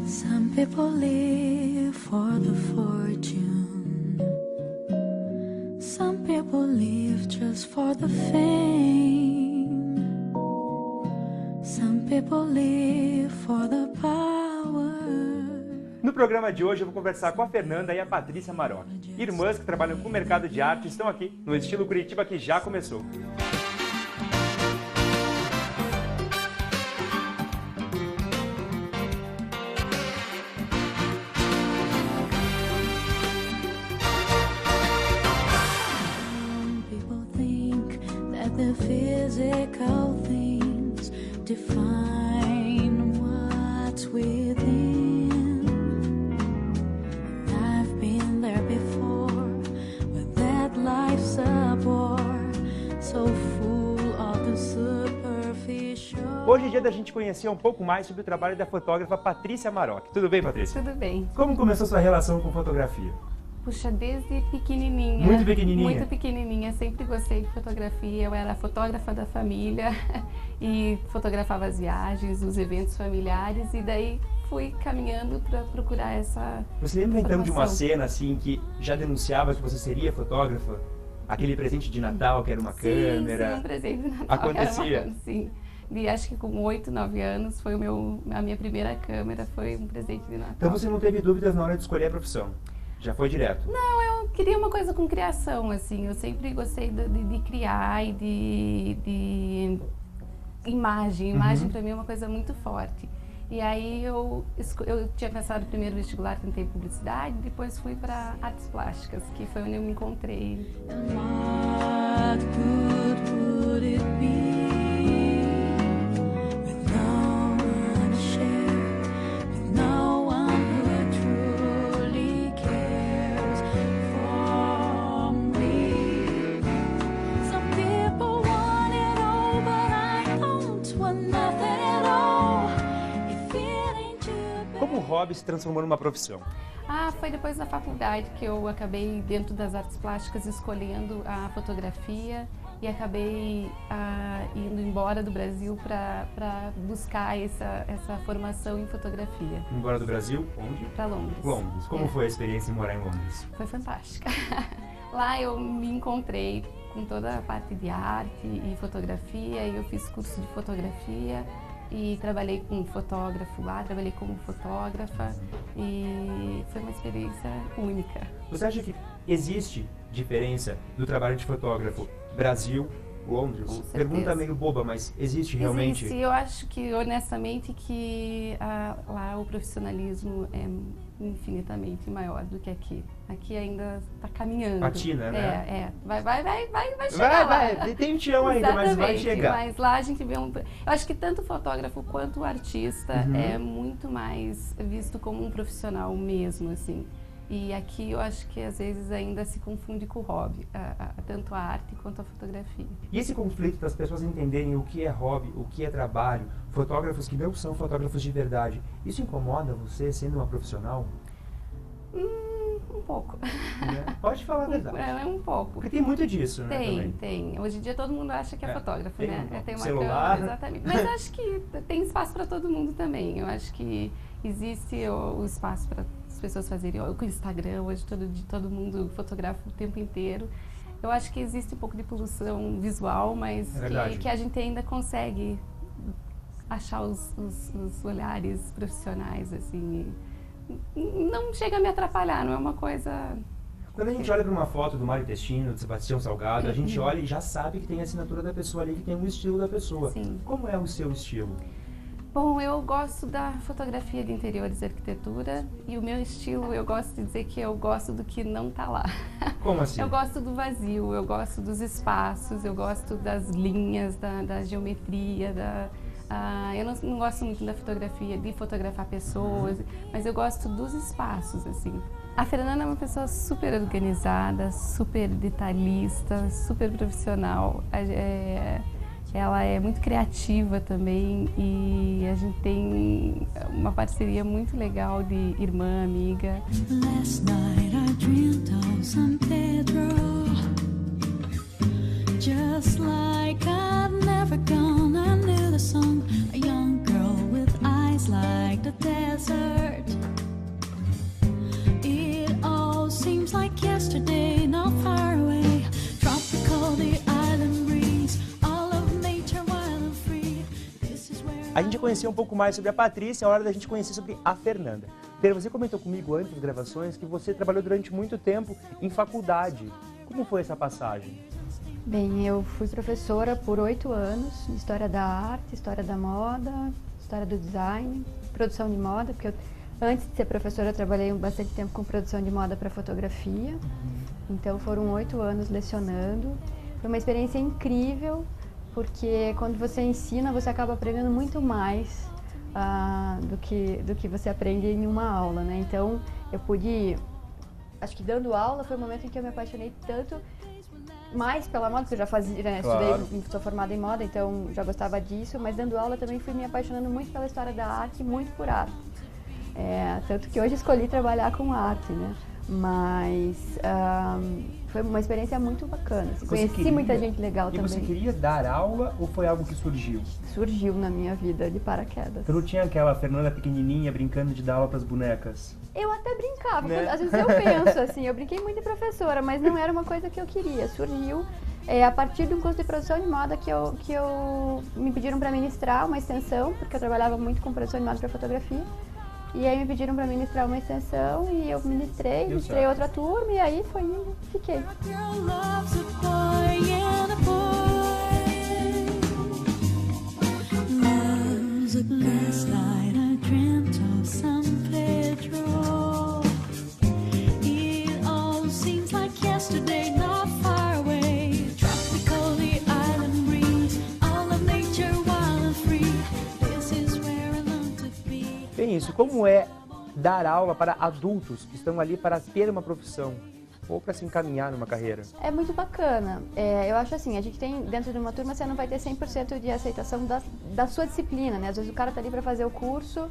Some people live for the fortune. Some people live just for the fame. Some people live for the power. No programa de hoje eu vou conversar com a Fernanda e a Patrícia Maroc. Irmãs que trabalham com o mercado de arte estão aqui no Estilo Curitiba que já começou. The physical things define what's within. I've been there before, but that life's a bore, so full of the superficial. Hoje é dia da gente conhecer um pouco mais sobre o trabalho da fotógrafa Patrícia Maroc. Tudo bem, Patrícia? Tudo bem. Como começou sua relação com fotografia? Puxa, desde pequenininha. Muito pequenininha? Muito pequenininha. Sempre gostei de fotografia. Eu era fotógrafa da família e fotografava as viagens, os eventos familiares. E daí fui caminhando para procurar essa Você lembra então de uma formação. cena assim que já denunciava que você seria fotógrafa? Aquele presente de Natal que era uma câmera? Sim, um presente de Natal. Acontecia? Que era uma, sim. E acho que com 8, 9 anos foi a minha primeira câmera, foi um presente de Natal. Então você não teve dúvidas na hora de escolher a profissão? Já foi direto? Não, eu queria uma coisa com criação, assim. Eu sempre gostei de criar e de imagem. Imagem para mim é uma coisa muito forte. E aí eu tinha pensado primeiro vestibular, tentei publicidade, depois fui para artes plásticas, que foi onde eu me encontrei. And what good would it be with no one to share, with no one who truly cares for me? Some people want it all, but I don't want nothing at all. If it ain't you, baby. Como o hobby se transformou numa profissão? Foi depois da faculdade que eu acabei, dentro das artes plásticas, escolhendo a fotografia e acabei indo embora do Brasil para buscar essa formação em fotografia. Embora do Brasil, onde? Para Londres. Londres. Como foi a experiência em morar em Londres? Foi fantástica. Lá eu me encontrei com toda a parte de arte e fotografia, e eu fiz curso de fotografia e trabalhei com um fotógrafo lá, trabalhei como fotógrafa e foi uma experiência única. Você acha que existe diferença do trabalho de fotógrafo Brasil, Londres? Com certeza. Pergunta meio boba, mas existe realmente? Existe. Eu acho que, honestamente, que lá o profissionalismo é infinitamente maior do que aqui. Aqui ainda está caminhando. Patina, né? Vai chegar lá. Tem um chão ainda, mas vai Exatamente, chegar. mas lá a gente vê eu acho que tanto o fotógrafo quanto o artista é muito mais visto como um profissional mesmo, assim. E aqui eu acho que às vezes ainda se confunde com o hobby, tanto a arte quanto a fotografia. E esse conflito das pessoas entenderem o que é hobby, o que é trabalho, fotógrafos que não são fotógrafos de verdade, isso incomoda você sendo uma profissional? Um pouco. Né? Pode falar a verdade. É um pouco. Porque tem muito disso, né? também. Tem. Hoje em dia todo mundo acha que é fotógrafo, tem né? Tem uma celular. câmera, exatamente. Mas eu acho que tem espaço para todo mundo também. Eu acho que existe o espaço para as pessoas fazerem. Com o Instagram, hoje todo mundo fotografa o tempo inteiro. Eu acho que existe um pouco de poluição visual, mas que a gente ainda consegue achar os olhares profissionais, assim. Não chega a me atrapalhar, não é uma coisa... Quando a gente olha para uma foto do Mário Testino, do Sebastião Salgado, a gente olha e já sabe que tem a assinatura da pessoa ali, que tem o estilo da pessoa. Sim. Como é o seu estilo? Bom, eu gosto da fotografia de interiores e arquitetura, e o meu estilo, eu gosto de dizer que eu gosto do que não está lá. Como assim? Eu gosto do vazio, eu gosto dos espaços, eu gosto das linhas, da geometria, eu não gosto muito da fotografia, de fotografar pessoas, mas eu gosto dos espaços, assim. A Fernanda é uma pessoa super organizada, super detalhista, super profissional. Ela é muito criativa também e a gente tem uma parceria muito legal de irmã, amiga. Last night I dreamt of San Pedro, just like I'd never gone. I knew the song, a young girl with eyes like the desert. It all seems like yesterday, not far away. Tropical, the island breeze, all of nature wild and free. This is where A gente já conhecia um pouco mais sobre a Patrícia, é hora da gente conhecer sobre a Fernanda. Pedro, você comentou comigo antes das gravações que você trabalhou durante muito tempo em faculdade. Como foi essa passagem? Bem, eu fui professora por 8 anos de História da Arte, História da Moda, História do Design, Produção de Moda, porque antes de ser professora eu trabalhei bastante tempo com produção de moda para fotografia. Então foram 8 anos lecionando. Foi uma experiência incrível, porque quando você ensina você acaba aprendendo muito mais do que você aprende em uma aula, né? Então eu pude, acho que dando aula foi o momento em que eu me apaixonei tanto mais pela moda, porque eu já fazia, né, Claro. estudei, sou formada em moda, então já gostava disso, mas dando aula também fui me apaixonando muito pela história da arte e muito por arte. Tanto que hoje escolhi trabalhar com arte, né? Mas foi uma experiência muito bacana. Assim, conheci muita gente legal também. E você queria dar aula ou foi algo que surgiu? Surgiu na minha vida de paraquedas. Você não tinha aquela Fernanda pequenininha brincando de dar aula para as bonecas? Eu até brincava, Né? às vezes eu penso assim, eu brinquei muito de professora, mas não era uma coisa que eu queria. Surgiu a partir de um curso de produção de moda que eu me pediram para ministrar uma extensão, porque eu trabalhava muito com produção de moda para fotografia. E aí me pediram para ministrar uma extensão e eu ministrei outra turma e aí foi indo, fiquei. a girl loves a boy and a boy loves a gaslight. I dreamt of San Pedro. It all seems like yesterday, not far away. Tropical, the island breeze, all of nature wild and free. This is where I long to be. Bem isso, como é dar aula para adultos que estão ali para ter uma profissão ou para se encaminhar numa carreira? É muito bacana. Eu acho assim, a gente tem, dentro de uma turma, você não vai ter 100% de aceitação da sua disciplina, né? Às vezes o cara tá ali para fazer o curso,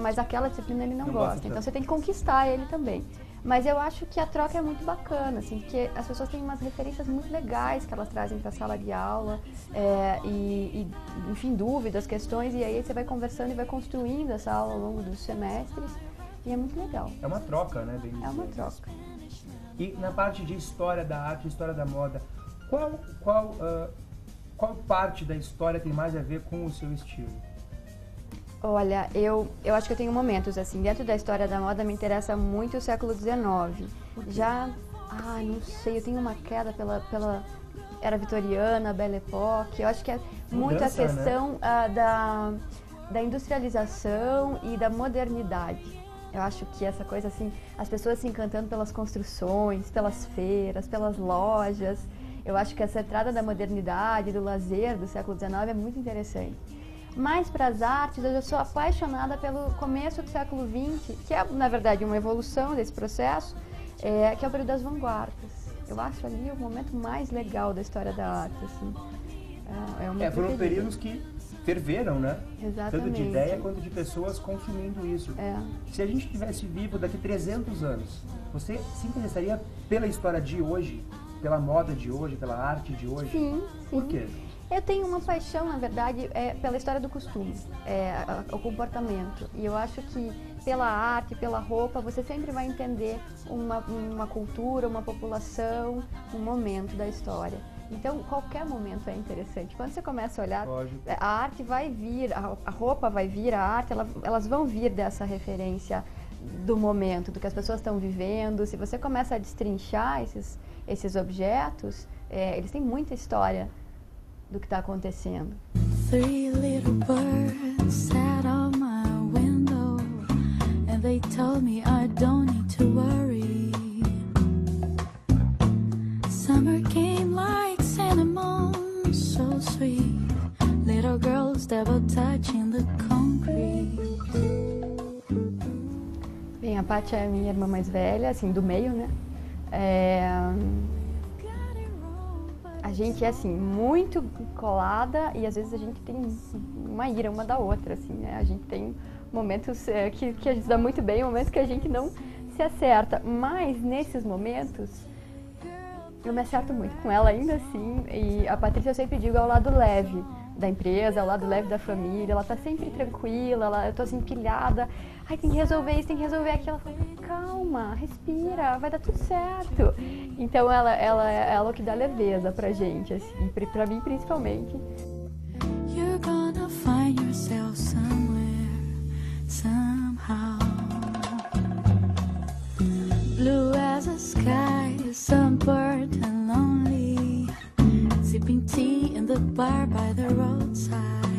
mas aquela disciplina ele não gosta. Então você tem que conquistar ele também. Mas eu acho que a troca é muito bacana, assim, porque as pessoas têm umas referências muito legais que elas trazem para a sala de aula, enfim, dúvidas, questões, e aí você vai conversando e vai construindo essa aula ao longo dos semestres, e é muito legal. É uma troca, né? Bem É uma dizer. troca. E na parte de história da arte, história da moda, qual parte da história tem mais a ver com o seu estilo? Olha, eu acho que eu tenho momentos, assim, dentro da história da moda me interessa muito o século XIX. Já, não sei, eu tenho uma queda pela era vitoriana, Belle Époque. Eu acho que é muito a Mudança, né? questão da industrialização e da modernidade. Eu acho que essa coisa, assim, as pessoas se encantando pelas construções, pelas feiras, pelas lojas. Eu acho que essa entrada da modernidade, do lazer do século XIX é muito interessante. Mas para as artes, eu já sou apaixonada pelo começo do século XX, que é, na verdade, uma evolução desse processo, que é o período das vanguardas. Eu acho ali o momento mais legal da história da arte, assim. É o meu Foram preferido. períodos que ferveram, né? Exatamente. Tanto de ideia quanto de pessoas consumindo isso. É. Se a gente estivesse vivo daqui 300 anos, você se interessaria pela história de hoje, pela moda de hoje, pela arte de hoje? Sim, sim. Por quê? Eu tenho uma paixão, na verdade, pela história do costume, o comportamento. E eu acho que pela arte, pela roupa, você sempre vai entender uma cultura, uma população, um momento da história. Então, qualquer momento é interessante. Quando você começa a olhar, Lógico. a arte vai vir, a roupa vai vir, a arte, elas vão vir dessa referência do momento, do que as pessoas estão vivendo. Se você começa a destrinchar esses objetos, eles têm muita história do que está acontecendo. 3 little birds sat on my window and they told me I don't need to worry. Summer came like cinnamon, so sweet. Little girls double touching the concrete. Bem, a Paty é a minha irmã mais velha, assim, do meio, né? A gente é, assim, muito colada e às vezes a gente tem uma ira uma da outra, assim, né? A gente tem momentos que a gente dá muito bem, momentos que a gente não se acerta. Mas nesses momentos, eu me acerto muito com ela ainda assim. E a Patrícia, eu sempre digo, é o lado leve da empresa, é o lado leve da família, ela tá sempre tranquila, eu tô assim pilhada, ai, tem que resolver isso, tem que resolver aquilo, ela fala, calma, respira, vai dar tudo certo. Então ela é o que dá leveza pra gente, assim, pra mim principalmente. You're gonna find yourself somewhere, somehow. Blue as a sky, sunburnt and lonely, sipping tea in the bar by the roadside.